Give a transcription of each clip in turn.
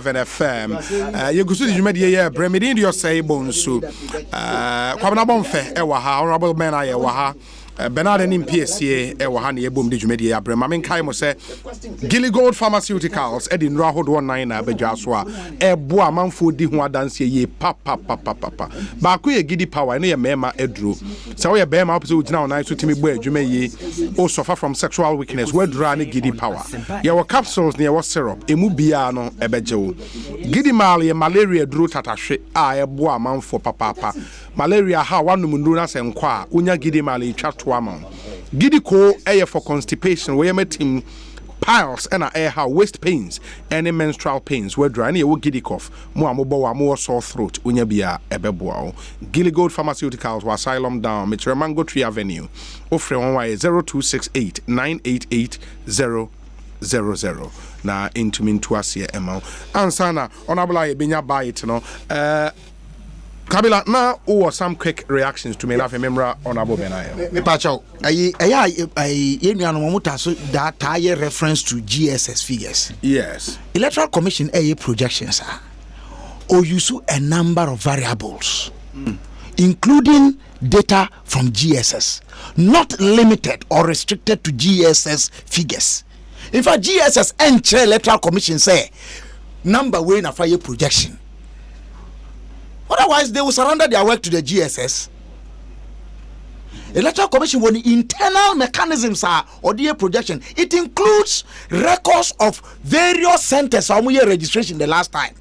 FM. You go to the media, Bremidin, your say bonsu. Kwabena Bonfe, Ewaha, Honorable Ben Ayawaha. Bernard and PSA, Ewahani, Boom, did you media? Bremamin Kaimo say, Gilly Gold Pharmaceuticals, Edin Rahod 19, Bejaswa, Eboa Manfu Dihua dance ye, papa. Baku giddy power, near Mema Edru. So we are Bema episode now, nice to Timmy Boy, Jume, or suffer from sexual weakness, where drani giddy power. Your capsules near was syrup, Emubiano, Ebejo. Giddy Mali, malaria drew tatashe, Eboa Manfu papa. Malaria ha wanu munduna se nkwa unya gidi mali chatwa man gidi ko eye for constipation we metim piles and air ha waist pains any menstrual pains we dry na wo gidi cough mo amobo wa mo sore throat unya bia ebeboa Gilly Gold Pharmaceuticals wa asylum down Metro Mango Tree Avenue ofre one way 0268 988 000 na intumintu asie ema ansana onabla e benya buy it no Kabila, now or some quick reactions to me laugh remember honorable Benayo. Pacho, I that tire reference to GSS figures. Yes. Electoral Commission projections or use a number of variables, including data from GSS, not limited or restricted to GSS figures. In fact, GSS and Electoral Commission say number way in a fire projection. Otherwise, they will surrender their work to the GSS. Electoral Commission, when the internal mechanisms are or the projection, it includes records of various centers on your registration the last time.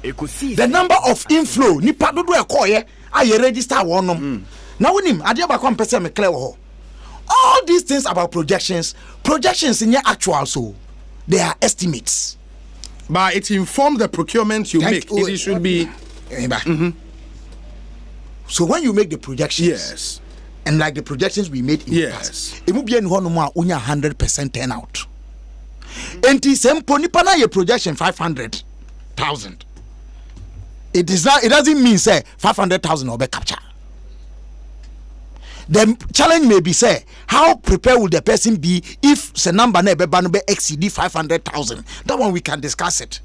Ekosiisen. The number of inflow, ni padodo ekoye, I register one. Now when him, adiaba kwa mpese me clear ho. All these things about projections in your actual so they are estimates. But it informs the procurement you make. It should be. So when you make the projections, yes, and like the projections we made in the past, it will be 100% turnout. And this nipa your projection 500,000. It doesn't mean say 500,000 or be capture. The challenge may be say how prepared will the person be if the number never exceed 500,000. That one we can discuss it,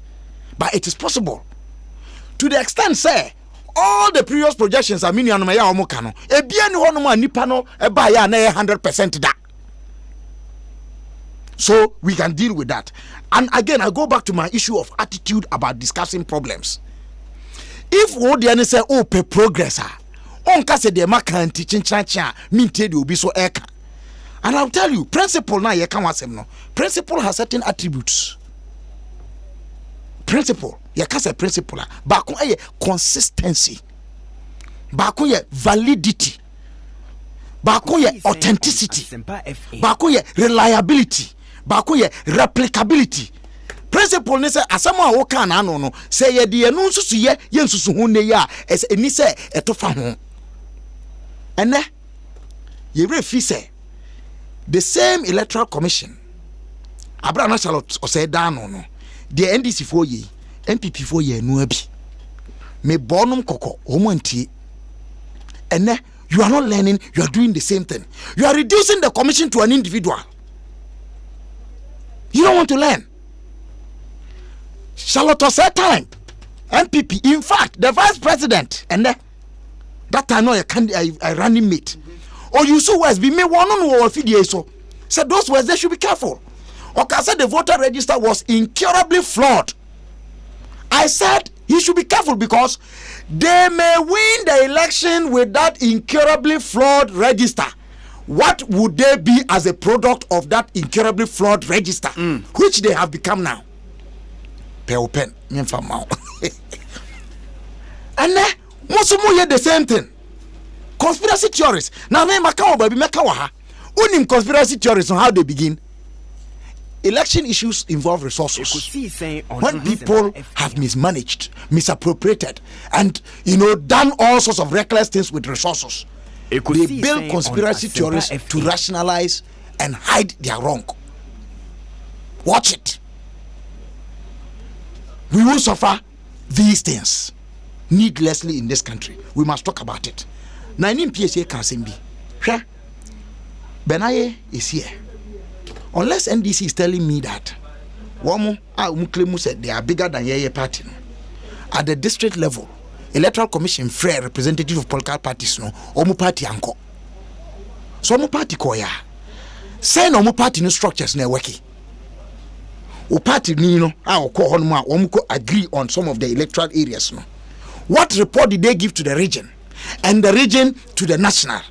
but it is possible. To the extent say all the previous projections are meaning anoma ya omokano e bia ni honoma nipa no e ba ya na 100% da. So we can deal with that. And again I go back to my issue of attitude about discussing problems. If what the say oh pe progress on ka se de makan teaching chancha minte de obi so eka. And I'll tell you principle na ye kan wasem no. Principle has certain attributes. Principle yakasa principle bako eye consistency bako ye validity bako ye authenticity bako ye reliability bako ye replicability. Principle ne say asama a wo kan na no say ye de enu nsusu ye nsusu hu ne ya eni say etofa ho ene ye refi say the same Electoral Commission abra na Charlotte o say da no the NDC for ye MPP for ye no abi me bonum koko omontie ene you are not learning, you are doing the same thing. You are reducing the commission to an individual. You don't want to learn. Charlotte said time MPP, in fact the vice president and that time no a running mate or you so was be me one on video so said those words they should be careful. Okay, I said the voter register was incurably flawed. I said he should be careful because they may win the election with that incurably flawed register. What would they be as a product of that incurably flawed register, which they have become now? Pen, and then most of them the same thing. Conspiracy theories. Now, me makawa baby makawa. Unim conspiracy theories on how they begin. Election issues involve resources. When people have mismanaged, misappropriated, and done all sorts of reckless things with resources, they build conspiracy theories to rationalize and hide their wrong. Watch it. We will suffer these things needlessly in this country. We must talk about it. Now, in PSA can be. Benaye is here. Unless NDC is telling me that Womu claim said they are bigger than your party. At the district level, Electoral Commission free representative of political parties no omu party anko. So omu party koya. Say no omu party no structures na working. O party ni no a ko honma omu ko agree on some of the electoral areas no. What report did they give to the region and the region to the national?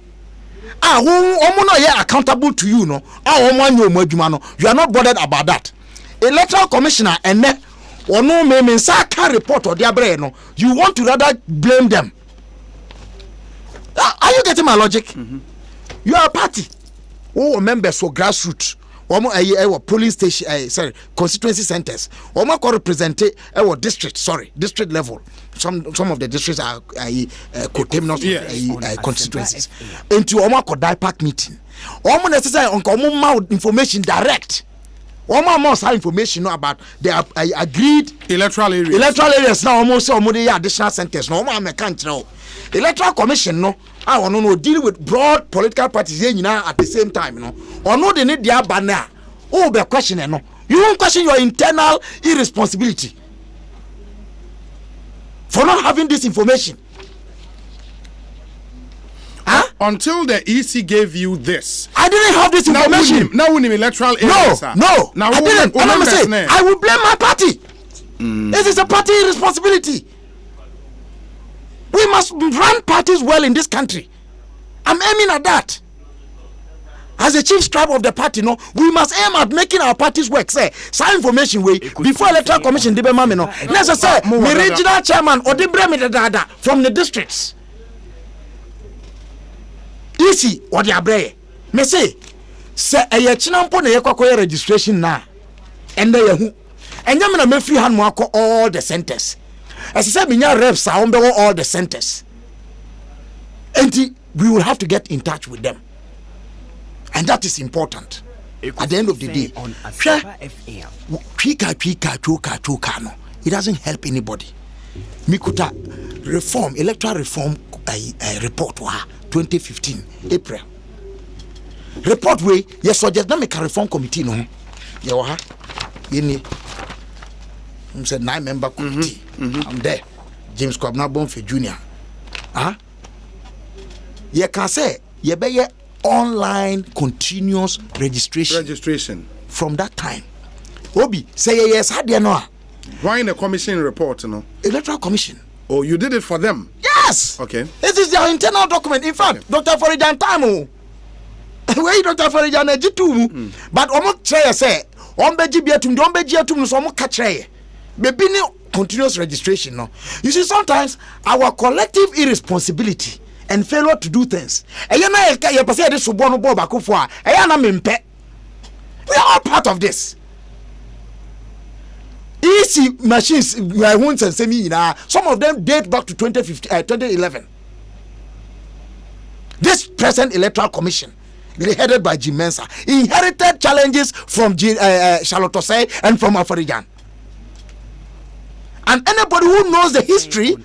Omu no ye accountable to you no. Omu anyo omu adwuma no. You are not bothered about that. Electoral Commissioner and or no me can report or their brain no. You want to rather blame them. Are you getting my logic? Mm-hmm. You are a party. Oh, members for grassroots. Polling station, constituency centers. Represent district level. Some of the districts are constituencies. Into DIPAC meeting. Necessary information direct. More information about the agreed electoral areas. Electoral areas now almost additional centers. No more can't know. Electoral Commission no. I want to deal with broad political parties at the same time. No, or no they need their banner. Oh, be question no. You won't question your internal irresponsibility for not having this information. Until the EC gave you this, I didn't have this information. Now we need electoral areas. No. Now I didn't. And I'm saying I will blame my party. This is a party responsibility. We must run parties well in this country. I'm aiming at that. As a chief scribe of the party, no, we must aim at making our parties work. Say, some information way before Electoral Commission debe mame no. Necessary, the regional chairman or the breme from the districts. Easy or the abre. Me say a chinampo na yekwakoye registration na. And they who and yamina me free hand mo all the centers. As I said, minya reps are all the centers. And we will have to get in touch with them. And that is important. At the end of the day, on Asempa FM. It doesn't help anybody. Mikuta electoral reform report 2015 April. Report way yes suggest na make a reform committee no. You ha. Yeni said 9-member committee. I'm there. James Kwabena Bonfe Jr. You can say you be online continuous registration from that time. Obi say yes had you know. Why in a commission report no? Electoral Commission. Oh, you did it for them? Yes. Okay. This is their internal document. In fact, okay. Dr. Farijan Tamu. Where Dr. Farijan Ejitu. But omo try say ombeji biatum do ombeji atum so omo ka try. Baby ni continuous registration no. You see sometimes our collective irresponsibility and failure to do things. Eya na ye pese de so no bo ba kofo a eya na mempe. We are all part of this. Easy machines some of them date back to 2011. This present Electoral Commission, headed by Jim Mensah, inherited challenges from Charlotte Osei and from Afarijan. And anybody who knows the history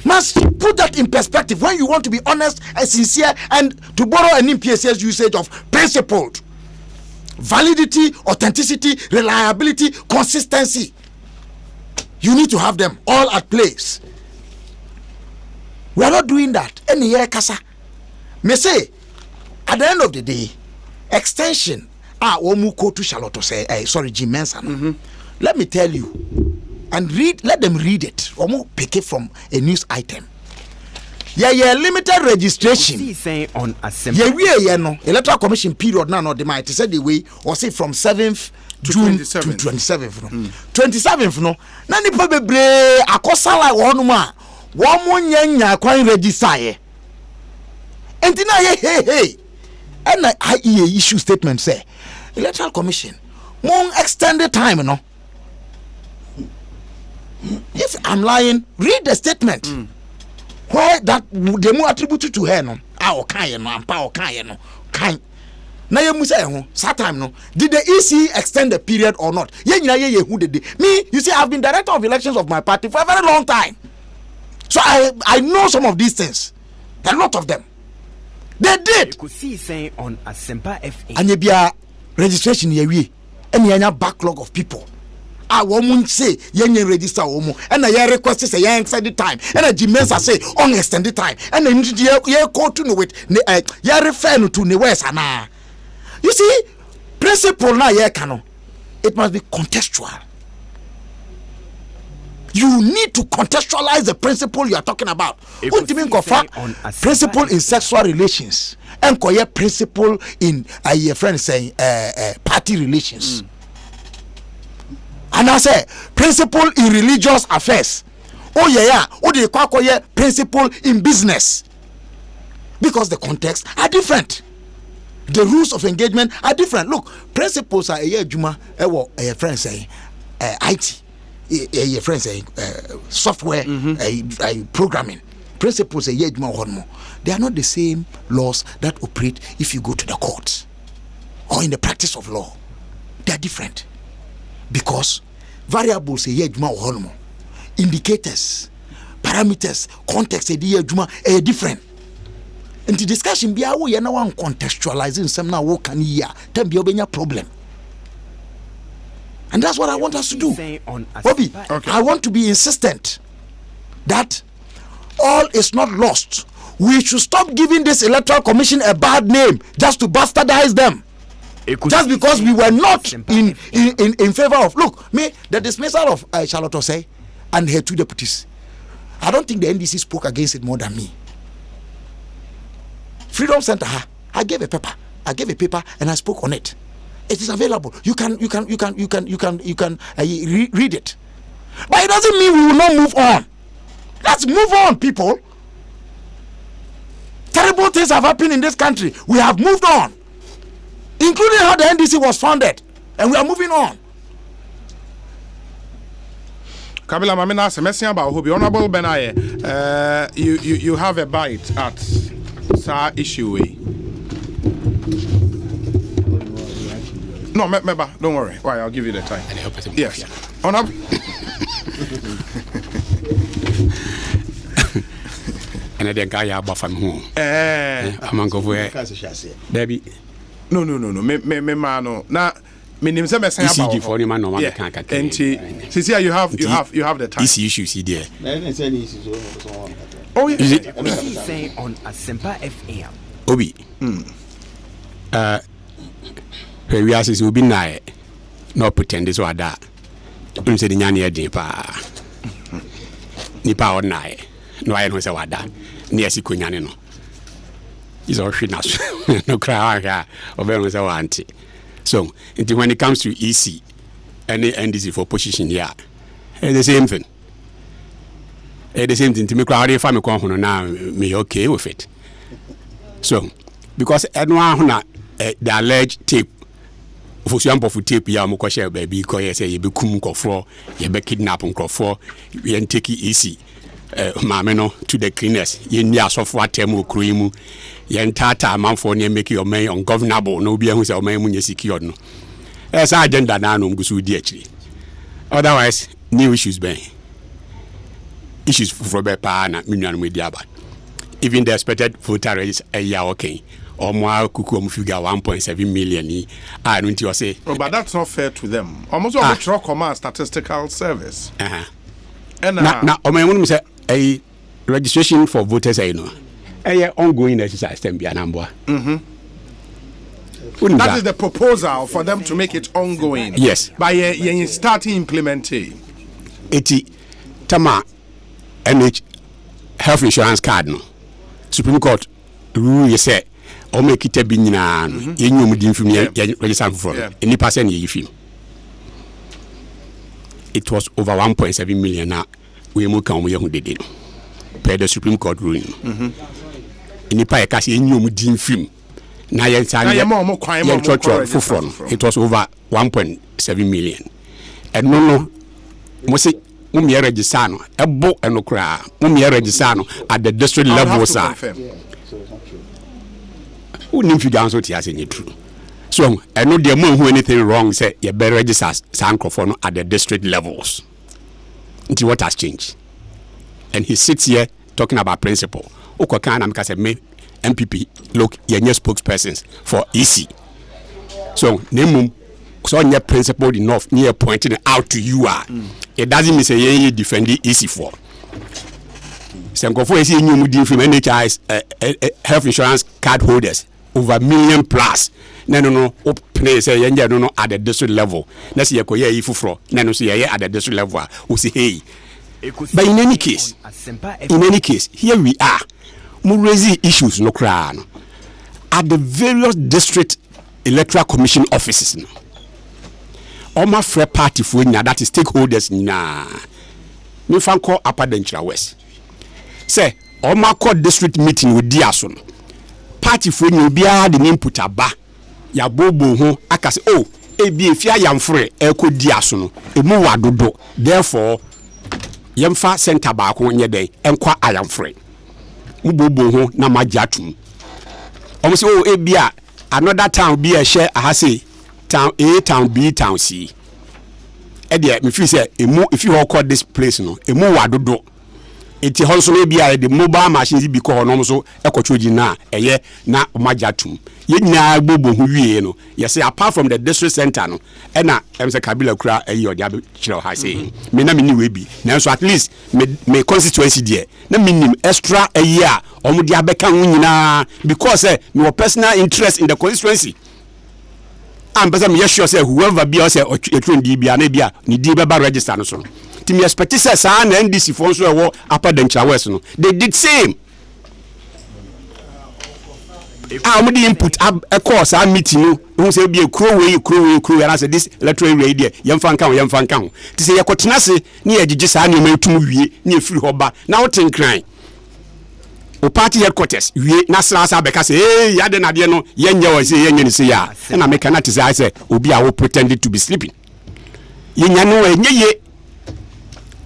must put that in perspective when you want to be honest and sincere and to borrow an MPSS usage of principled. Validity, authenticity, reliability, consistency. You need to have them all at place. We are not doing that. Any year, Kasa. Me say, at the end of the day, extension. Omuko to Charlotte say, Jim Mensah. Let me tell you, and let them read it. Omu pick it from a news item. Yeah, limited registration. On no. Electoral Commission period now, no, they might say the way, or say from 7th June to 27th. No. 27th, no. Nani probably akosala wanuma. Wamo nyanya kwa register. And then hey. And I issue statement say, Electoral Commission, more extended time, no. If I'm lying, read the statement. Why that the more attributed to her no kind na you say that time no did the EC extend the period or not who did me you see I've been director of elections of my party for a very long time, so I know some of these things, a lot of them they did. Ekosiisen on Asempa FM and bia registration here we any backlog of people a woman say yen register woman and a request say yen extend the time and a Jimensa say on extend the time and then ye go to know it ye refer to the west ana. You see, principle na ye cano. It must be contextual. You need to contextualize the principle you are talking about. What do you mean, principle in sexual relations and principle in your friend saying party relations. And I say principle in religious affairs. Oh yeah. What do you call principle in business? Because the contexts are different. The rules of engagement are different. Look, principles are a juma. A friend saying IT. Your friends say software programming principles they are not the same laws that operate if you go to the courts or in the practice of law. They are different because variables indicators, parameters, context are different. And the discussion be we are now contextualizing some now what can hear then be a problem. And that's what I want us to do. Bobby, okay. I want to be insistent that all is not lost. We should stop giving this electoral commission a bad name just to bastardize them. Just because we were not in favor of, look, me, the dismissal of Charlotte Osei and her two deputies. I don't think the NDC spoke against it more than me. Freedom Center, I gave a paper and I spoke on it. It is available. You can read it. But it doesn't mean we will not move on. Let's move on, people. Terrible things have happened in this country. We have moved on, including how the NDC was founded, and we are moving on. Kabila Mamina Semesian ba Hobi Honorable Benaye, you have a bite at Sa issue. No, Meba, don't worry. Why? I'll give you the time. Yes. Honorable. And then guy about from home. Among of where Debbie. No. Me mano. Na me name say message about. ECG for man no man can and see you have the time. This issue see there. Oh yeah. Is it Ekosiisen on Asempa FM. Obi. We are saying we be na no pretend so ada. We say the nyane e din pa. Nipa o na no aye no say wada. Na yesi konyane no. Is all shit na no cry ha. Obe say wanti. So, when it comes to EC and NDC for position here, it's the same thing. It's the same thing to me crowd if I'm now me okay with it. So, because everyone the alleged tape for example for tape ya mo share baby ko say you be kum nkofo you be kidnap nkofo you take EC maame no to the cleaners you ni asofo atem okru mu you ntata amanfo ne make your man ungovernable no be hu say o man mu nye secure no esa agenda na no ngusu di akiri otherwise new issues ben issues for be pa na minwan mu di aba even the expected voter rates okay or more kuku figure 1.7 million. I don't you say. Oh, but that's not fair to them. Almost all the command statistical service. And now, I say a registration for voters. Know a ongoing exercise can be a number. That is the proposal for them to make it ongoing. Yes. By starting implementing. 80 Tama NH health insurance card no. Supreme Court rule you say. O make it be nyina yenyum din film register for any person ye film. It was over 1.7 million na we mo kan mo ye hu dede per the Supreme Court ruling. Any pa e ka se yenyum din film na ye san ye it was over 1.7 million. And no mo se mo me register no ebo enokra mo me register no at the district level sir. Who need to answer to us in true. So I know there more who anything wrong say you better register Sankrofon at the district levels. Into what has changed. And he sits here talking about principle. Okokan am say me MPP look your spokespersons for EC. So name so you're principled enough near pointing it out to you are. It doesn't mean say you defend it easy for. Senkofo is in new from NHI's health insurance card holders over $1 million plus. No, open say no at the district level. Let's see a koye ifufro. No, see at the district level. We say hey. But in any case, here we are. We raise issues no crown at the various district electoral commission offices. No, all my fair party for that is stakeholders na. Me fan call Upper Denchira West. Say all my court district meeting with Diason. Party for you be the input aba. Ya bobo ho akase oh ebi efia yamfre eko Diason. Emu wadodo. Therefore yemfa center ba ko nye den enkwa ayamfre. Mu bobo ho na magyatum. Omo say oh ebia another town be a share ahase town A town B town C. E dey me feel say emu if you call this place no emu wadodo. Iti honso no bia the mobile machines bi ko no so ekotwoji na eye na magyatum ye nyina bobo hu wie no yes apart from the district center no e na em say kabila kura eye odi abi kire ha say me na me ni we bi na so at least me constituency there na minim extra eye a omo di abeka hu nyina because me personal interest in the constituency am be say me sure say whoever be say etwen di bia na bia ni di beba register no so me expect say sa na NDC for so e Upper Denchira West no they did same I'm the input a course I meeting you who say be a crew and I said this electoral radio young fan count to say yakotinase near just animal to we near free hoba now think crying o party headquarters we na sasa beka say hey ya de na de no yenye we say yenye ni say ya na make na to say obi a wo pretended to be sleeping yenya no enye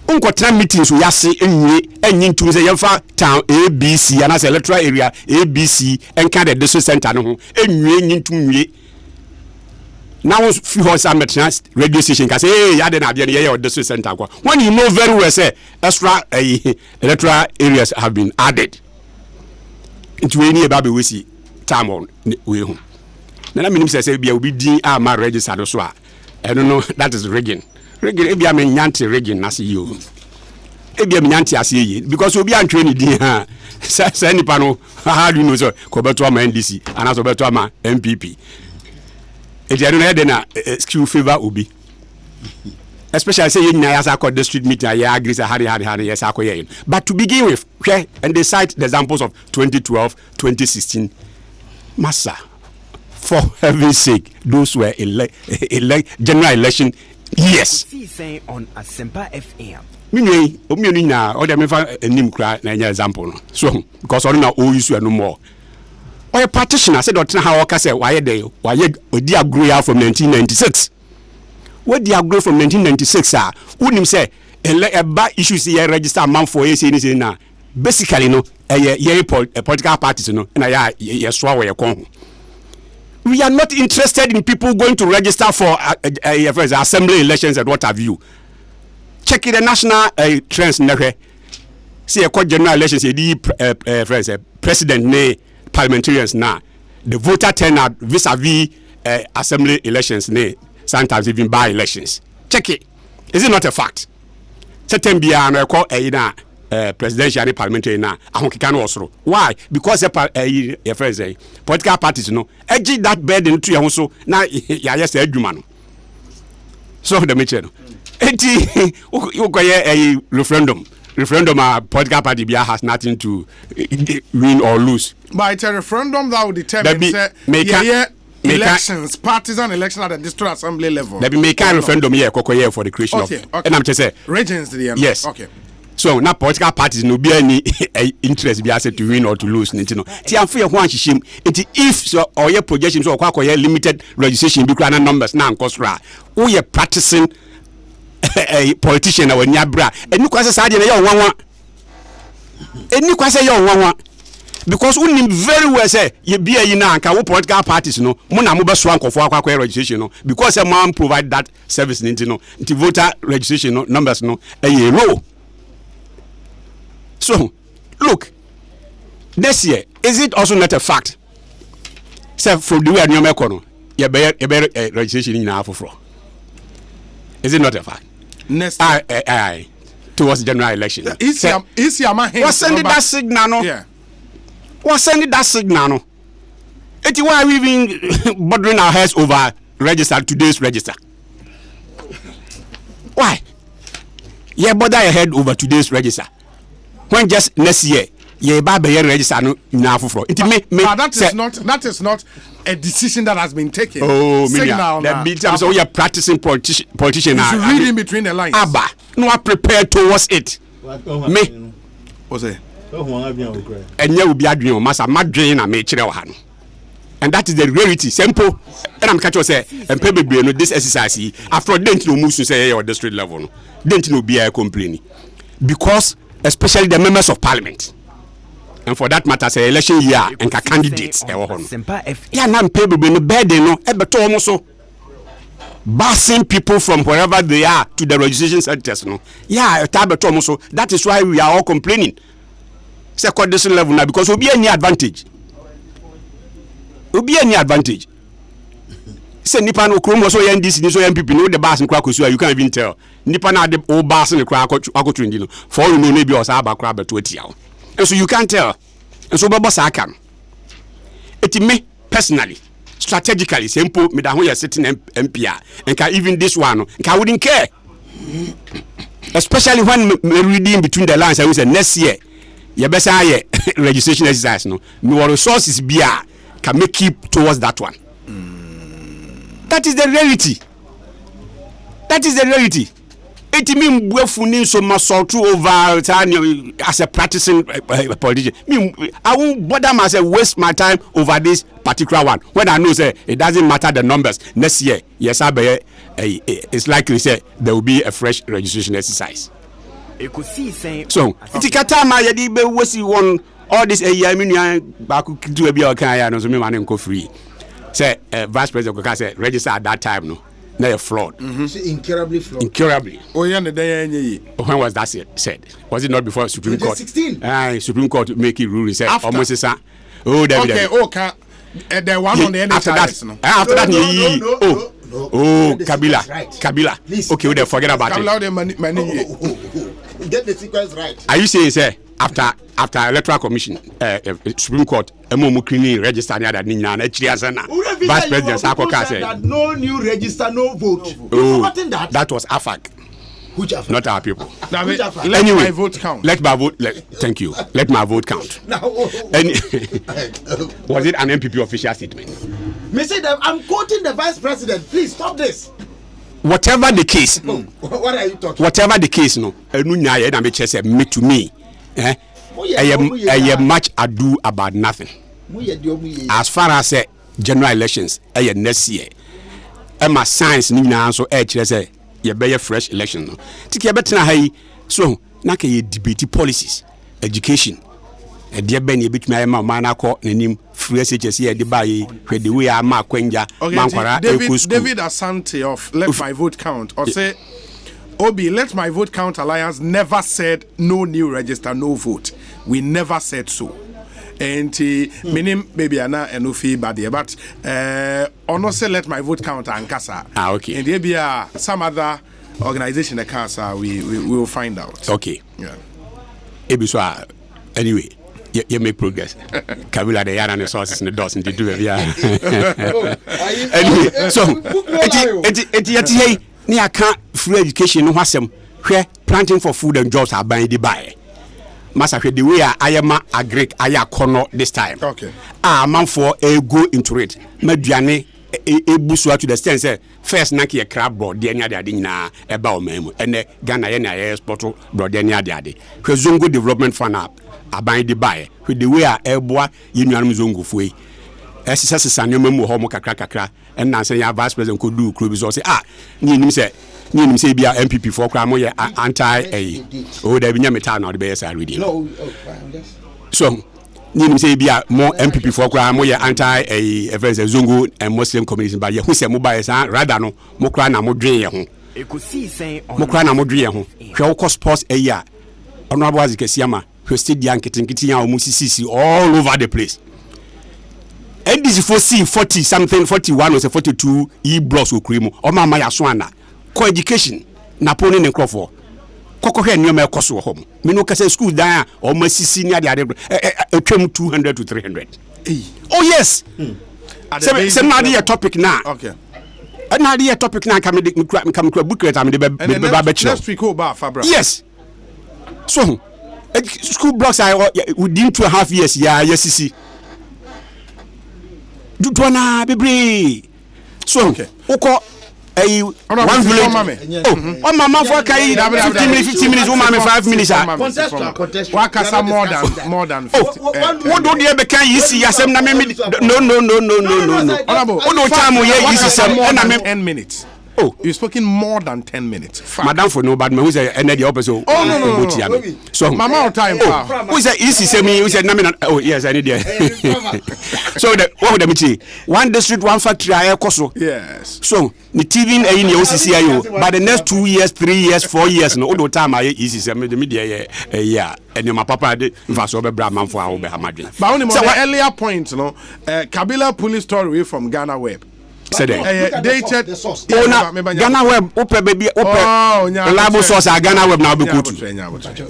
unkotra meetings we yase enyi ntum say yemfa town ABC and as electoral area ABC enka the district center no ho enyi ntum wie now few horse ametra radio station ka say hey ya de na de ye district center kwa when you know very well say extra electoral areas have been added into any eba be we see time on we ho na minim say bia obi din ama register so a eno no that is rigging ebia me nyante region na se yo ebia me nyante ase yi because obi antwe ni din ha say nipa no how do you know so ko beto ama NDC ana so beto ama MPP e no e de na skill favor obi especially say you na ya sa district meeting ya agree say hari yes akoye but to begin with and they cite the examples of 2012 2016 massa for heaven's sake those were general election. Yes. Ekosiisen on Asempa FM. Minwe, omienu na o de mefa enim kra na nya example no. So because on na o use no more. Oye practitioner said dot na ha o ka say waye dey waye odi agro from 1996. What the agro from 1996 ah, unim say eba issues here register man for say ni na. Basically no political parties no na ya so we kon. We are not interested in people going to register for assembly elections and what have you. Check the national trends. See a general elections. President ne parliamentarians na the voter turnout vis-a-vis assembly elections ne sometimes even by elections. Check it. Is it not a fact? Certain be an presidential and parliamentary na ahonkeka no osoro. Why? Because political parties no edge that burden to your so na ya yes adwuma no. So the meche no. Enti ukoye a referendum political party bia has nothing to win or lose. But it's a referendum that will determine elections, partisan elections at the district assembly level. Let me make a referendum here kokoye for the creation of and I'm just say regions the yes. Okay. So now political parties no be any interest be asset to win or to lose nti no ti amfo ye ho anhihim nti if so or your projections or kwa limited registration be na numbers na nkosra wo ye practicing a politician na wanya bra eni kwase sa de na ye onwanwa eni kwase ye onwanwa because unim very well say ye be ayi na anka wo political parties no mo na mo be so ankofo akwa registration no because a man provide that service nti no nti voter registration no numbers no e low. So, look, this year, is it also not a fact? Say from the way you better registration in Afro. Is it not a fact? Next towards the general election. What's sending that signal? No? Yeah. What's sending that signal? No? It's why we've been bothering our heads over today's register. Why? Yeah, bother your head over today's register. When just next year, yeah, register no Afro. That is not a decision that has been taken. Oh, so you're practicing politician. You should read in between the lines. Abba, no, I prepared towards it. Me, what's it? And you will be agreeing, Master Madrid and me, and that is the reality. Simple. And I'm catching say, and probably this exercise after didn't no move to say or district level, didn't no be a complaining because especially the members of parliament. And for that matter, say election year and candidates. Yeah, now probably no bad no ever almost so passing people from wherever they are to the registration centers. No, yeah, almost so that is why we are all complaining. Second district level now because we'll be any advantage. Will be any advantage. Say Nipa no Chrome so NDC so MPP no the bars in Krakow you can't even tell. Nipa na the old bars in the Krakow trending. For you know maybe or Saba crab to 20 hours. And so you can't tell. And so Baba Sakan. It me personally, strategically, simple me that when you're sitting MPR and can even this one I wouldn't care. Especially when reading between the lines I will say next year. You better registration exercise no. Me resources be can make keep towards that one. That is the reality. That is the reality. It means we're fooling so much over as a practicing politician. I won't bother myself waste my time over this particular one when I know say it doesn't matter the numbers next year. Yes, it's likely say there will be a fresh registration exercise. Ekosiisen. So it's Katama yadi be wasi one. All this I mean back to a bill can so me man go free. Say vice president can say register at that time no. Now fraud. Incurably flawed. Incurably. Oh yeah, the day when was that said? Was it not before Supreme Court? 2016. Supreme Court make it ruling said almost say oh David. Okay, the one on the end after that. No. After that No. Kabila. Right. Kabila. Please. Okay, we don't forget about it. Get the sequence right. Are you saying say after electoral commission Supreme Court cleaning register near that vice president Sakoka said no new register, no vote. That was AFAC. Which AFAC? Not our people. Let my vote count. Thank you. Let my vote count. Was it an MPP official statement? I'm quoting the vice president. Please stop this. Whatever the case. What are you talking? Whatever the case, no. Me to me. I much ado about nothing. As far as general elections, next year, my science ni na so say you be a fresh election. No, take you better na so na ka debate policies, education. Dear Benny, bit my man call name free SHS the buy the way I mark Quenja, David Asante of Let My Vote Count or say Obi, Let My Vote Count Alliance never said no new register, no vote. We never said so. And minim baby ana enofi badia, but ono say Let My Vote Count and Kasa. Okay. And there be some other organization that Kasa we will find out. Okay. Yeah. Ebiswa anyway. You make progress. Kabila the Yaran resources in the doors and they do it. Yeah. Anyway, so it near can't free education no wasem where planting for food and jobs are buying the buy. Master the way I am agric aya corner this time. Okay. Man for a go into it. Mediane a busua to the sense first naki a crab board the any other na about memo and the Ghana export board any other. Zongo development fund up. Aban de buy with the way eboa yinuanum zongo fue esese sanyo memu ho mo kakra and na say ya vice president could do club so say ni nim say bia MPP for kra mo ye anti there be nyameta na the be say reading no so ni nim say bia more MPP for kra mo ye anti zongo and Muslim community ba ye hu say mo buy say rather no mo kra na mo dwen ye ho Ekosiisen mo kra na mo dwen ye ho hwe ko sports eya ono abazi kesiama stadium kitinkiti ya omusisi all over the place NDC for C 40 something 41 or 42 e blocks okrimo o ma ya so ana co education na poni ne krofo kokko hwe nneoma ekoso ho me no kase school dan o ma sisi ni ade etwam 200 to 300 oh yes se na ade topic na okay na ade topic na kam book rate am de ba next week o ba fabra yes so school blocks are within 2.5 years sisi Dutwana bebre so uko 1 village oh mama for kai 15 minutes o mama 5 minutes wakasa more than 50 what do dey be kan yisi yasem na me no o do time ye yisi sem na me 10 minutes. Oh, you've spoken more than 10 minutes. Fact. Madam for no bad man who say energy opposite. Oh no. So mama time. Who say easy say me who say na me oh yes I need there. So the what would me one district one factory I koso. Yes. So the TV in the OCC ayo by the next 2 years 3 years 4 years no all time I easy say me the media yeah and my papa de mfa so be bra man for how be hamadwen. But only more earlier point no Kabila police story from Ghana Web. Said dated Ghana Web open baby open reliable source Ghana Web now be quote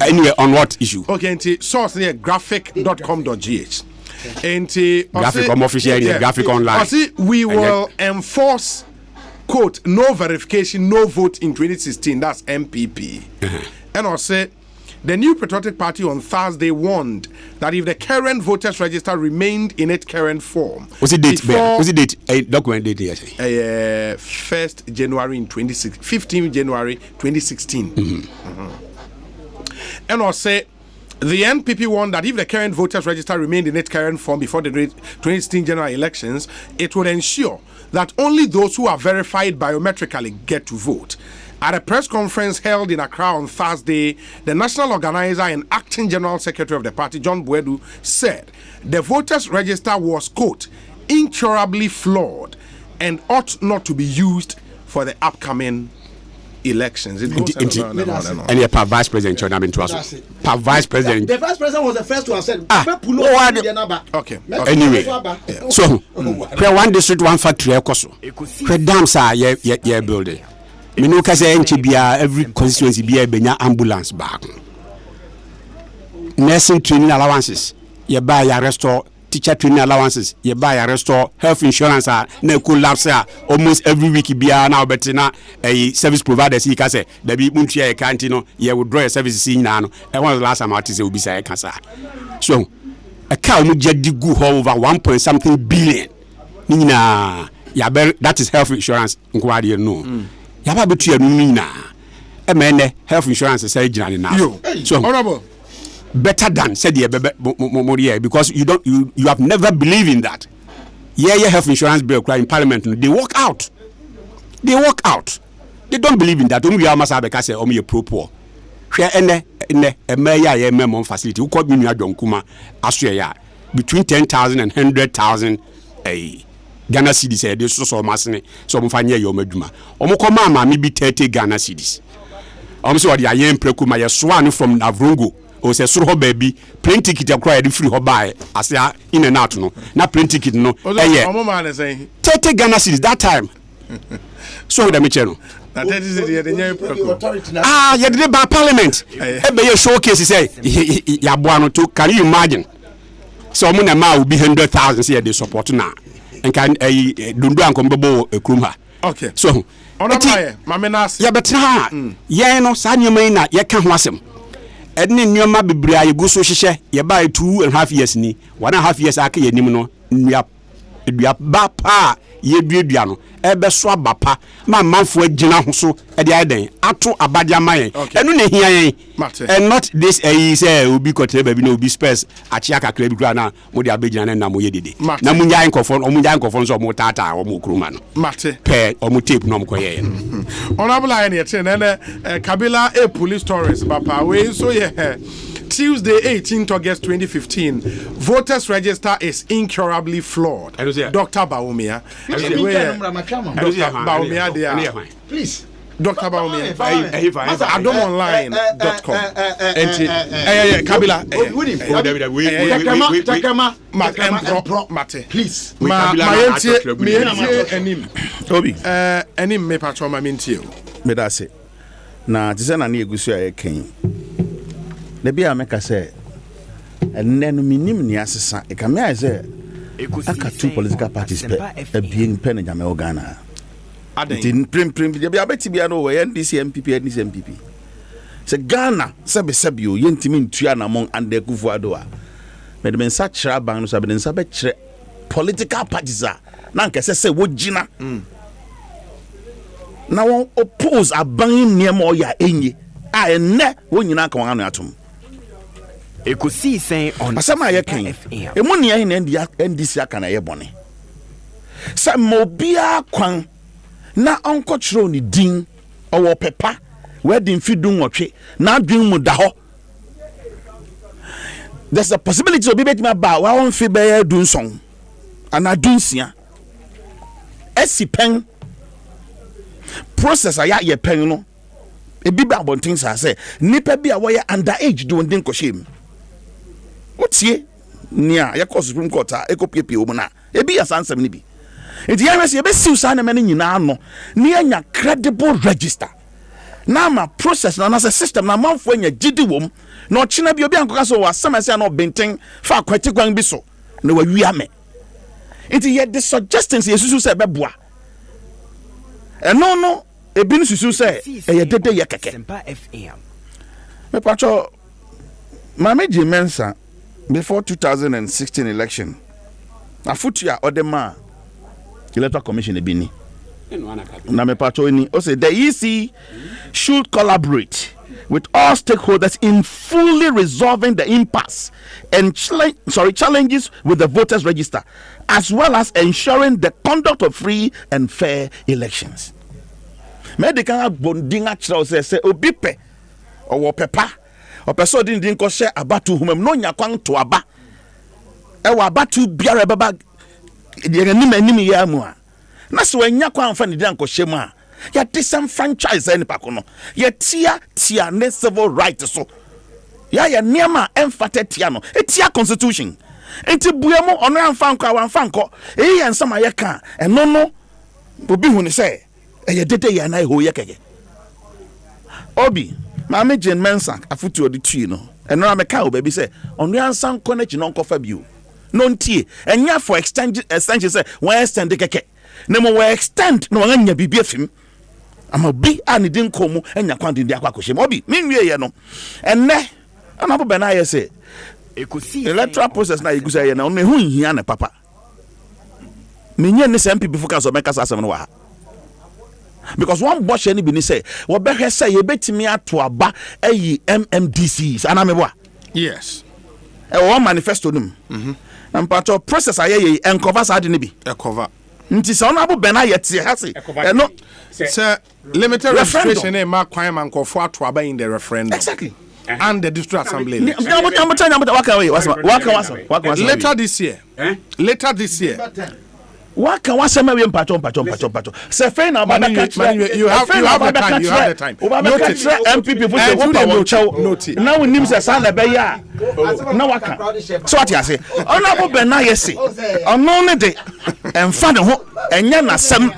anyway on what issue okay and source there graphic.com.gh and graphic official graphic online we will enforce quote no verification no vote in 2016 that's MPP and also the new Patriotic Party on Thursday warned that if the current voters register remained in its current form, what's the date? What's the date? A document date here. 1st January in 15 January 2016. And also, the NPP warned that if the current voters register remained in its current form before the 2016 general elections, it would ensure that only those who are verified biometrically get to vote. At a press conference held in Accra on Thursday, the national organizer and acting general secretary of the party, John Boedu, said the voters' register was, quote, incurably flawed and ought not to be used for the upcoming elections. It goes and your vice president, vice president. The vice president was the first to have said, okay. Anyway, so, where one district, one factory, where dams are, yeah, building. Me no ka say enchibia every constituency bia benya ambulance back. Nursing training allowances, ye buy ya restore teacher training allowances, ye buy ya restore health insurance na collapse almost every week bia na obetina service providers he ka say da bi muntua e kanti no ye withdraw your services nyina no e one last time out say obi say e kasa. So a cow mu jadi gu over 1 something billion. Nyina ya that is health insurance nkwade no. Yaba betu anu na emene health insurance say ginani na so honorable better than said the because you have never believed in that health insurance bill in parliament they walk out they don't believe in that we must have say you pro poor hwe ene emeya ya memon facility who called me adwonkuma aso ya between 10,000 and 100,000 Ghana cedis say they so masne so mo fanye yo maduma omo koma ma me bi 30 Ghana cedis omo so de ayen preku ma ye soa no from Navrongo o se soro ho ba bi plane ticket akra ye free ho buy ase in and out no na plane ticket no omo ma na say 30 Ghana cedis that time so the me cheno na 30 cedis ye de nya preku ye de ba parliament e be ye showcase say ya boa no to can you imagine so omo na ma obi 100,000 say they support na and can dundu ankombebo ekrumha okay so onabaye mamenas ya betra ye no sa nyoma na ye ka ho asem edne nyoma bebre aye go so hihye ye ba 2.5 years ni 1.5 years aka ye nim no nua edua ba pa ye duadua no ebe so abapa ma manfo agina ho so e de aden ato abadia mayen enu ne hia yen and not this say obi kotre ba bi na obi space achi akakra bi kra na mo de abegina na mo ye dede na mo nya nkofo so mo tata o mo kruma no mate pe o mo tape no mo koye honorable aye ne tie na Kabila a police stories papa we so ye Tuesday 18th August 2015 voters register is incurably flawed. Dr. Baumia Please Dr. Baumi, adomonline.com. Kabila. Mate. Please. Obi. Enim me patro ma mentio. Me da se. Na tise na ne egusu a ken. Na bia meka se enne no minim ni asesa. E ka me ai se aka two political parties pe ebien pe na jame Ghana. Aden prim bia beti bia no we NDC MPP. Se Ghana sebe o yentimi ntua na mon ande Kufuado a. Me de mensa kira ban no sabe de nsa be kire political parties a na nkese se wo gina. Na won oppose aban niam o ya enye a enne wo nyina kan anu atom. Ekosiisen on Asema ye kan emu ne ye NDC aka na ye bone sa mo bia kwan na onko chiro ni din owo pepa wedding fidun wotwe na adwen mu da ho. There's a possibility obi betima ba wa won fi be dun son ana dun sia esipen process aya ye pen no ebi ba bontin sa say nipa bi a wo ye underage do ndin ko shem otie nia ye cause Supreme Court a ekopiepi o mu na ebi ya sansem ni bi enti ya wese ye be siw sa na me nyina no ne anya credible register na ma process na say system na manfo anya gidi wom na ochina bi obi ankoka so wa samase na obenten fa kwati kwan bi so na wa wi ame enti ye the suggestions yesusu say beboa no ebi ni susu say ye dede ye keke Asempa FM. me pacho Mame Jimensa before 2016 election afutua odema electoral commission ebini na me pacho ni o say the EC should collaborate with all stakeholders in fully resolving the impasse and challenges with the voters register, as well as ensuring the conduct of free and fair elections. Medical bondinga chira say obipe owo pepa opeso din ko share abatu humem no nya kwan to aba e wa abatu biara baba ye anim ya mu a na so anya kwan fa ne din ko hye mu a ya disenfranchise any pakono ya tia ne civil rights so ya niema emfate tia no etia constitution enti buemu ono amfa nko awanfa nko eyi ensama ye ka eno no obi hu ne say eye dede ya na ho ye keke obi Mame Jane Mensa afutu odi tui no eno na meka obabi say onu ansan connect no nkofa bio no ntie enya for extension say one extend keke na mo we extend no anya bibia fim ama bi ani din komu enya kwandi ndi akwa kohye obi menwie ye no enne ana bo bena ye say Ekosiisen electoral process na igusa ye na onu hu nhia na papa menye ne sem people focus on make asem no wa because one bosh any bi ni say wo be hwe say ye betimi ato aba ayi MMDCs anamebo Yes. One manifesto num na mpacho process aye encover sa de ne bi Cover. nti se onabo bena ye tie ha se no Sir, limited registration e ma kwan man ko for ato aba in the referendum. exactly And the district assembly. Later this year. Later this year. What can was some mpacho say fair na ba you have the time. Notice MPP for say what will chow now we nim say san be ya na waka so what you say honorable bena yesi ono ne de emfa ne ho enya na sem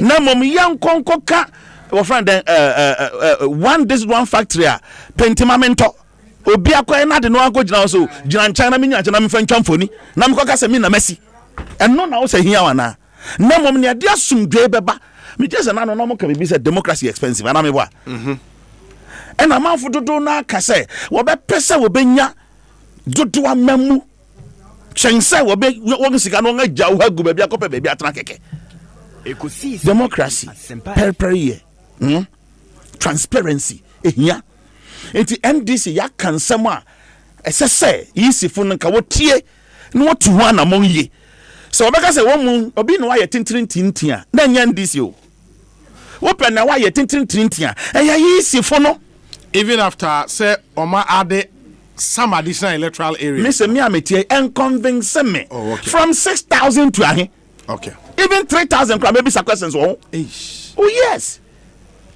na mom yan konkoka our friend one this one factory pentimamento obi akoy na de no anko gina so gina nchana me nya na me fa ntwamfoni na me koka se me na mesi eno na wo se hia wana na mom ne ade asumdwe beba me just na no mo ka be say democracy expensive na me bo ena manfo dodo na ka se wo be pese wo benya dodo amamu chense wo be wo sika no nga jaw ha gu ba bia kope ba bia atena keke Ekosiisen democracy per transparency ehia enti MDC ya kansam a esese yisifu nka wotie na wotu ho anamon ye so obeka se wo mu obi no aye tintintintin a na nya MDC o wo pe na wa ye tintintintin a eya yisifu no even after say Oma add some additional electoral area. me se me ametie and convince me okay. From 6,000 to ahe Okay. even 3,000 maybe some questions oh yes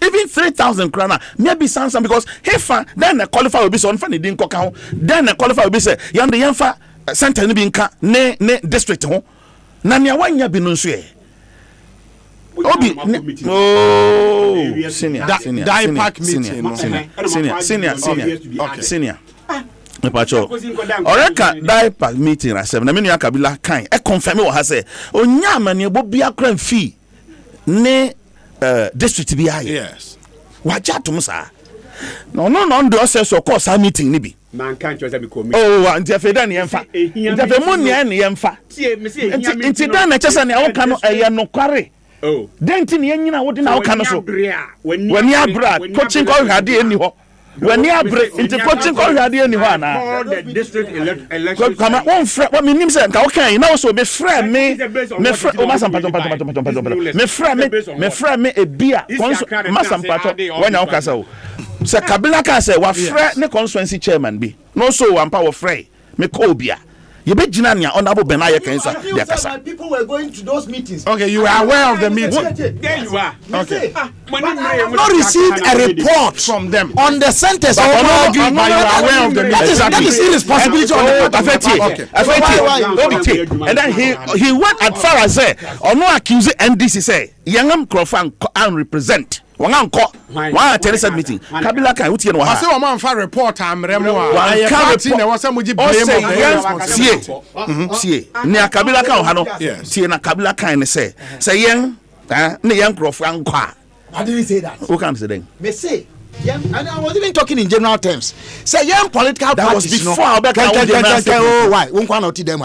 Even 3,000 krana maybe something because hefa then the qualify will be so unfa ne din koka ho then the qualify will be say yam de yamfa center ni bi nka ne district ho na ne wanya bi no nso e obi senior Pacho Oreka die park meeting asem na menu akabila kan e confirm wo ha say onya amane bo bia kran fee ne district bi aye yes waja to musa no ndo say so course meeting ni bi man kan cho say be committee nti afa da ne yemfa nti afa mu ne yemfa nti da na chesa ne awoka no eye no kware denti ne nyina wo de na awoka no so wani abra coaching ko hade eni ho wani abre nti coaching ko hade eni ho ana the district election kama won frɛ wa minim sɛ nka wokan na wo so be frɛ me o masampato me frɛ me ebia masampato wanya wo kasa wo sɛ kabila ka sɛ wa frɛ ne constituency chairman bi no so wampa wo frɛ me ko obia you be gina nia honorable Benaya Kensa de kasa people were going to those meetings. Okay, you were aware of the meeting. There you are. Okay. Not received a report from them on the centers. But you are aware of the meeting. That is irresponsibility on the part. And then he went as far as say or no accuse NDC say Yangam Crofan and represent Wanganko one Teresa meeting. Kabila kan uti no ha. I say o man fa report amremo a. One party na was say blame see ne Kabila kan ha no. See na Kabila kan ne say yen ne yen Crofan kwa. I didn't say that. Who can say then? Me say and I was even talking in general terms. Say young political that parties. Was before why? Won't want to them.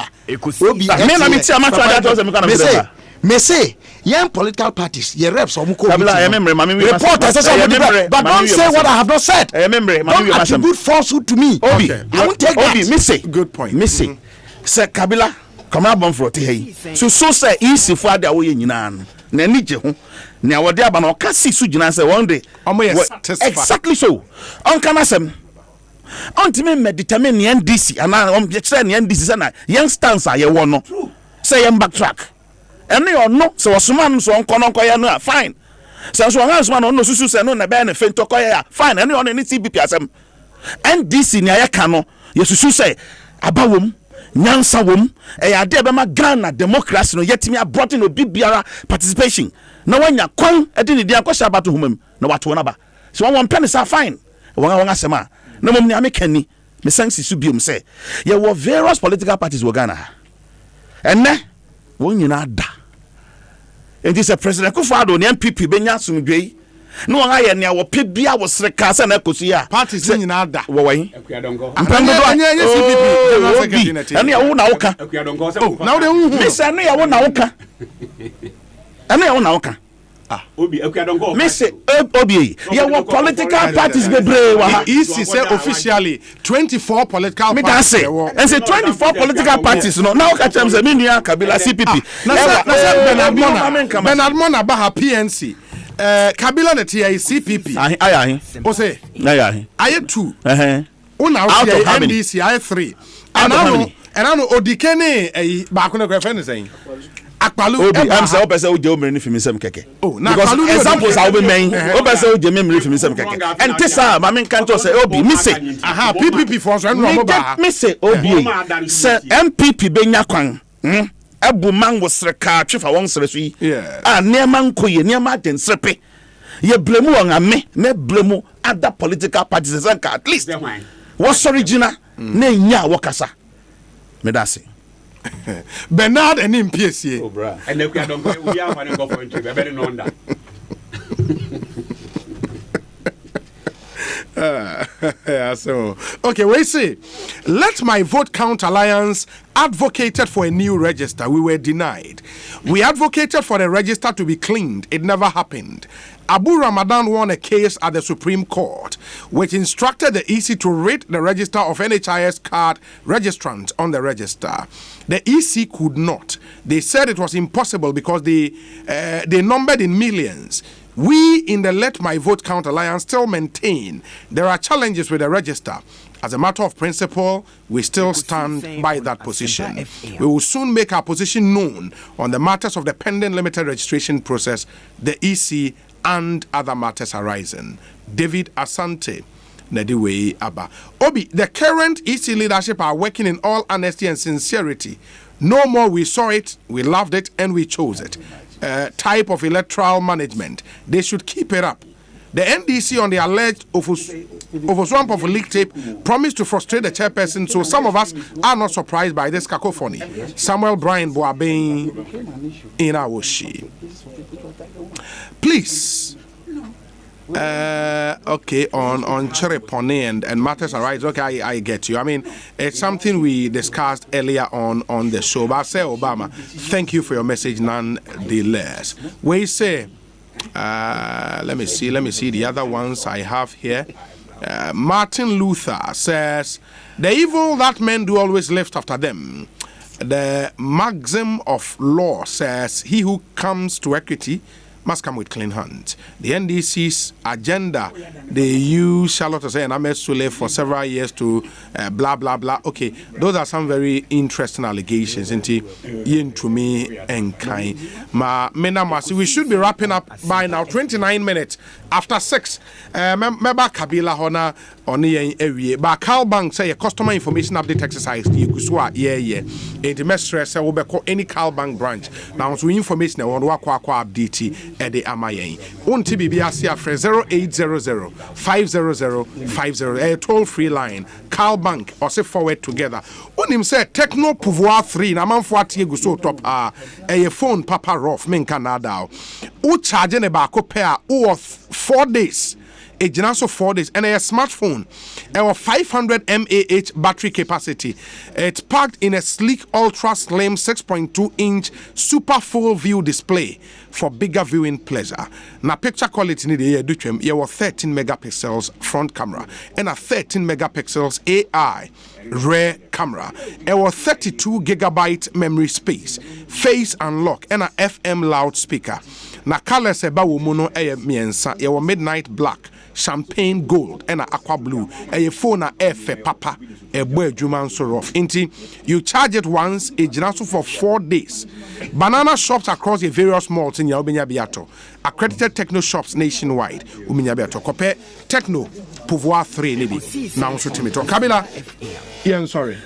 Me say young political parties, your reps or report but don't say what I have not said. Don't attribute falsehood to me. I won't take that. Me say good point. Me say say Kabila come out bon for hey. So say easy for the way nyina na ni je ho na wode aba na okasi su gina say one day exactly so on kana sem on ti me determine the NDC and on je say the NDC say na young stance aye wo no say young backtrack ene yo no so osuma so onko ya no fine so wan asuma no susu say no na be na fento ko ya fine ene yo ni TBP asem NDC ni aye ka no ye susu say abawom nyansa wom ade be ma Ghana democracy no yetimi abroad no bibiara participation na wanya kwan ade ne dia kwasha abato humam na wato na ba so won pen sa fine won asema na mom ni amekani me sansi su biom say ye were various political parties wo Ghana enne won nyina da enti se president Kufuor ne MPP benya sumdwei no won aye ne wo pe bia wo sere ka se na ekosi ya parties nyina da wo wan mpendo anya CPP ene wo na woka na wo de hu me se ene wo na woka ene wo na woka obi akuadongo me say obi ye wo political parties bebre wa ha EC say officially 24 political parties and say 24 political parties no now catch them say me nua Kabila CPP na Bernard Mona ba ha PNC Kabila na TI CPP aye o say aye 2 una o say NDC aye 3 and ano odikene ba ko na ko friend say Akpalu am say opese o je o mere ni fimi sem keke because examples are we main opese o je me mere fimi sem keke and this ma me kan to say obi mi say aha PPP for so no mo ba me say obi say MPP benya kwan ebu man wo sreka twefa won sre so yi neema nkoye neema den srepe ye blemu won ame me blemu other political parties at least what's original na nya wo kasa me da say Bernard and him PSA. Oh, bro. And then we are going to go for entry. Better know that. So, okay, we say, Let My Vote Count Alliance advocated for a new register. We were denied. We advocated for the register to be cleaned. It never happened. Abu Ramadan won a case at the Supreme Court, which instructed the EC to rid the register of NHIS card registrants on the register. The EC could not. They said it was impossible because they numbered in millions. We in the Let My Vote Count Alliance still maintain there are challenges with the register. As a matter of principle, we still stand by that position. We will soon make our position known on the matters of the pending limited registration process, the EC and other matters arising. David Asante, Nediwe Abba. Obi, the current EC leadership are working in all honesty and sincerity. No more we saw it, we loved it, and we chose it. Type of electoral management. They should keep it up. The NDC on the alleged overswamp of a leak tape promised to frustrate the chairperson, so some of us are not surprised by this cacophony. Samuel Brian Boabeng in Awoshi. Please. Okay, on Cherepone and matters arise. Okay, I get you. I mean, it's something we discussed earlier on the show. But I say, Obama, thank you for your message nonetheless. We say, let me see the other ones I have here. Martin Luther says, the evil that men do always lift after them. The maxim of law says, he who comes to equity must come with clean hands. The NDC's agenda, they use Charlotte and Ahmed Sule for several years to blah, blah, blah. Okay, those are some very interesting allegations. To me and kind. We should be wrapping up by now, 29 minutes after 6. Remember Kabila Hona on the area. But Carl Bank say a customer information update exercise. Yeah. The message will be any Carl Bank branch. Now, so information on what update. Ede Amayen. Unti BBRC afre 0800 500 50. Toll free line. Carl Bank or say forward together. Unim say Techno Pouvoir 3 na man for tie guso top a phone papa rough men Canada. U charge ne ba ko pair o 4 days. A general 4 days and a smartphone. Our 500 mAh battery capacity. It's packed in a sleek, ultra slim 6.2-inch super full view display for bigger viewing pleasure. Now picture quality need a duchem. You have 13 megapixels front camera and a 13 megapixels AI rear camera. Our 32 gigabyte memory space, face unlock and a FM loudspeaker. Na colors eba wo mu no miensa. Your midnight black, champagne gold and aqua blue. A phone F papa a boy juman so rough. Inti you charge it once a jinaso for 4 days. Banana shops across the various malls in Yaubenya Biato. Accredited techno shops nationwide. Uminya Biato. Compare Techno Pouvoir 3 nibi. Now so timito. Kabila. Yeah, I'm sorry.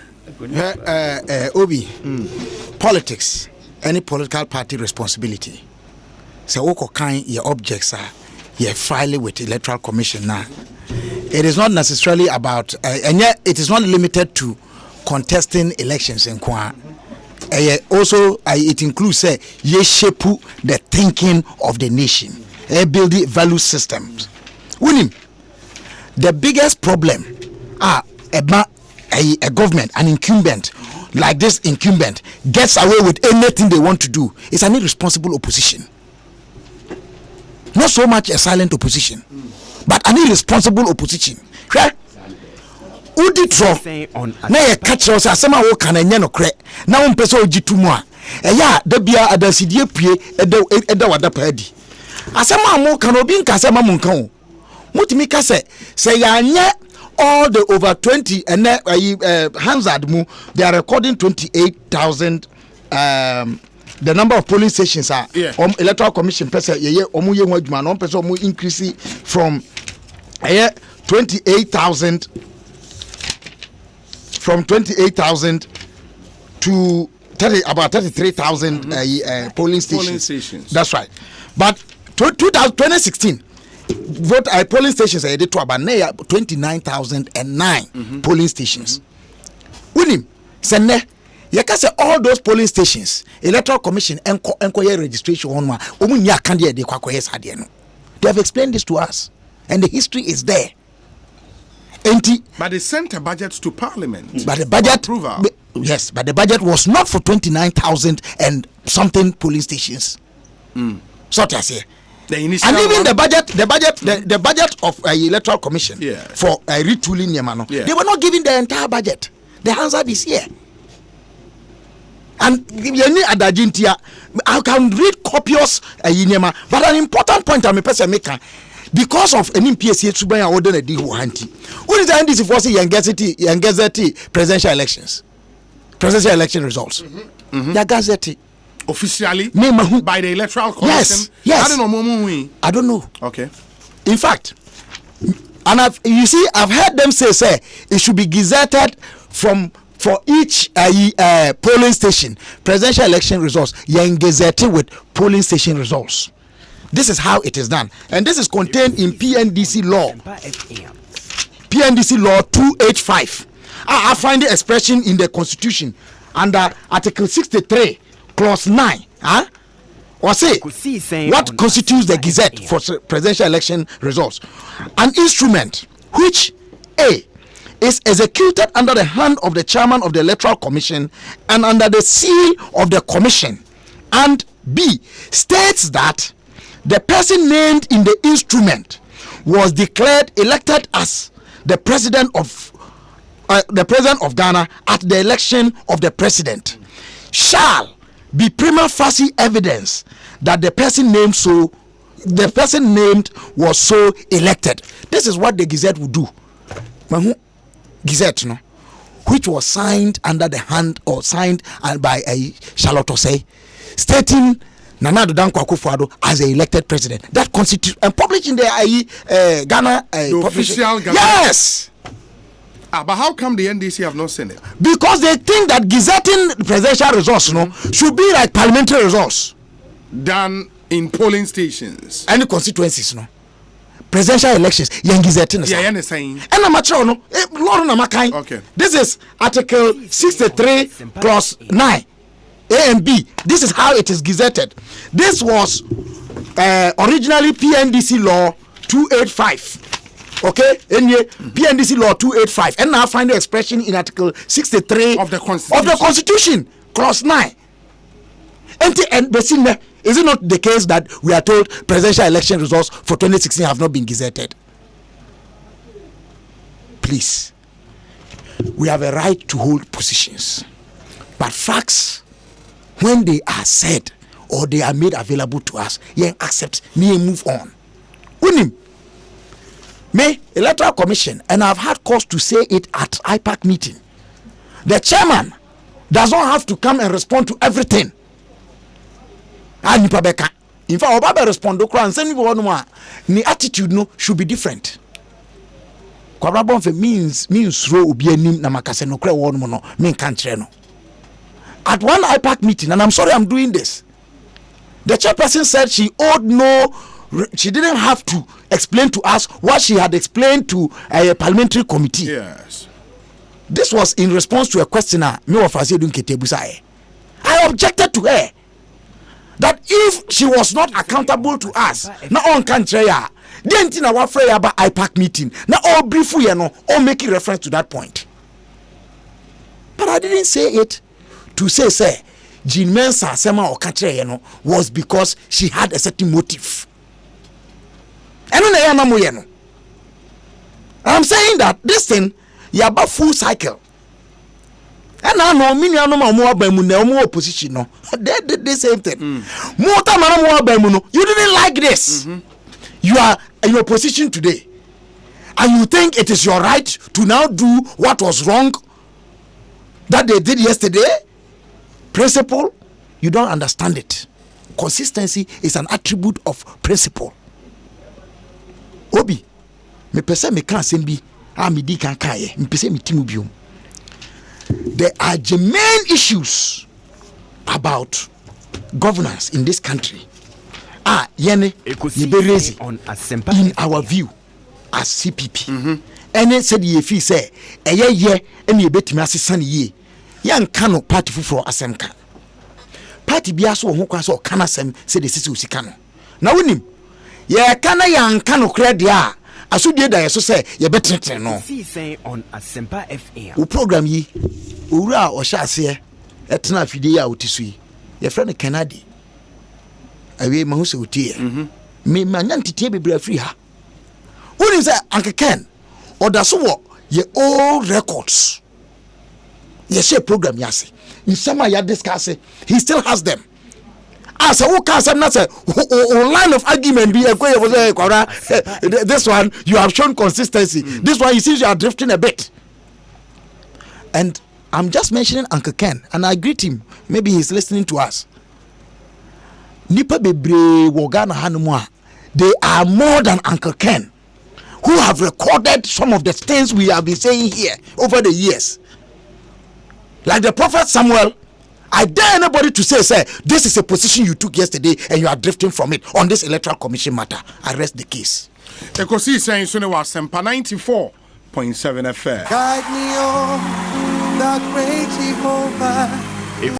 Obi. Politics. Any political party responsibility. So woko kind your objects are you file with electoral commission now. It is not necessarily about and yet it is not limited to contesting elections in Kwa. Also it includes ye shape the thinking of the nation, build the value systems. William, the biggest problem a government, an incumbent like this incumbent gets away with anything they want to do. It's an irresponsible opposition. Not so much a silent opposition, but an irresponsible opposition. Udi tro na ye catch us asema wo kan anya no kre na wo mpese ogitu mu a eya da bia adasidie pue eda wada paadi asema amu kan obi nka asema mu nka wo mutimi ka se ya anya all the over 20 and Hansard mu they are recording 28,000 the number of polling stations are electoral commission person ye omu ye waduma no person omu increase from 28,000 to about 33,000 polling stations. That's right. But 2016 vote polling stations are to about 29,009 polling stations. Unim sene yakase all those polling stations electoral commission enquire registration on one omunya candidate de kwakoye sade no. They have explained this to us and the history is there. But they sent a budget to Parliament. But the budget, yes, but the budget was not for 29,000 and something polling stations. So to say, and even the budget of electoral commission for retooling Yemano, they were not giving the entire budget. The answer is here. And I can read copious but an important point I'm a person maker. Because of an MPSC Subaya order a deal hanti. What is the NDC for say Gazette presidential elections? Presidential election results. The Gazette. officially Me by the Electoral Commission. Yes. I don't know. Okay. In fact, and I've heard them say it should be gazetted for each polling station. Presidential election results, you're gazetted with polling station results. This is how it is done, and this is contained in PNDC law. PNDC law 285. I find the expression in the Constitution under Article 63, Clause 9. Or say what constitutes the gazette for presidential election results? An instrument which A is executed under the hand of the chairman of the Electoral Commission and under the seal of the commission, and B states that the person named in the instrument was declared elected as the president of Ghana at the election of the president, shall be prima facie evidence that the person named was so elected. This is what the Gazette would do. Gazette, no, which was signed under the hand or signed by a Charlotte Osei, stating Nana Addo Dankwa Akufo-Addo as the elected president. That constitutes and published in the Ghana the official Gazette. Yes. But how come the NDC have not seen it? Because they think that gazetting presidential results, should be like parliamentary results done in polling stations. Any constituencies, presidential elections, young gazetting. Yeah, you're saying. And I'm not sure, Okay. This is Article 63, Clause 9, A and B. This is how it is gazetted. This was originally PNDC law 285. Okay, PNDC law 285, and now find the expression in Article 63 of the Constitution, Clause 9. And is it not the case that we are told presidential election results for 2016 have not been gazetted? Please, we have a right to hold positions, but facts, when they are said or they are made available to us, accept, move on. Me, Electoral Commission, and I've had cause to say it at IPAC meeting. The chairman does not have to come and respond to everything. In fact, Obaba respond to and send me one more. The attitude should be different. Kwabrabon means ro obi anim na makase no kre one mo no me kantre no. At one IPAC meeting, and I'm sorry I'm doing this, the chairperson said she didn't have to explain to us what she had explained to a parliamentary committee. Yes. This was in response to a questioner. I objected to her that if she was not accountable to us, na on country ya, then tina wa frey about IPAC meeting, na all brief we no, all making reference to that point. But I didn't say it to say Jean Mensah Sema or country was because she had a certain motive. I'm saying that this thing, you about full cycle. And I know many more opposition. No, they did the same thing. You didn't like this. You are in opposition today, and you think it is your right to now do what was wrong that they did yesterday. Principle, you don't understand it. Consistency is an attribute of principle. Obi, me pese me kan sembi, me di kan kaye, me pese me timu biom. There are germane issues about governance in this country. Yene, Ekosiisen on Asempa in our view as CPP. And it said ye fi say, ye, and ye bet me assistant ye. Yan kano party for Asemka. Party biaso who can so kana sem say the sisi usikano. Now winim. Ye kana yan kano credit ya. Asudie da yeso say ye betre no. Ekosiisen on Asempa FM. O program yi owura o sha ase etena afide ya otisu yi. Ye friend Kennedy. Awe mahu se otie. Me manya ntitie bebre afri ha. Woni say Uncle Ken odaso wo ye old records. Yes, a program, yes. In some ya discuss it, he still has them. As a worker, some not a line of argument be a this one you have shown consistency. This one you see you are drifting a bit. And I'm just mentioning Uncle Ken, and I greet him. Maybe he's listening to us. nipa bebre wo Ghana hanom a they are more than Uncle Ken, who have recorded some of the things we have been saying here over the years. Like the prophet Samuel, I dare anybody to say, this is a position you took yesterday and you are drifting from it on this electoral commission matter. I rest the case. Ekosiisen so ne wa Asempa 94.7 FM. Guide me on, the great Jehovah.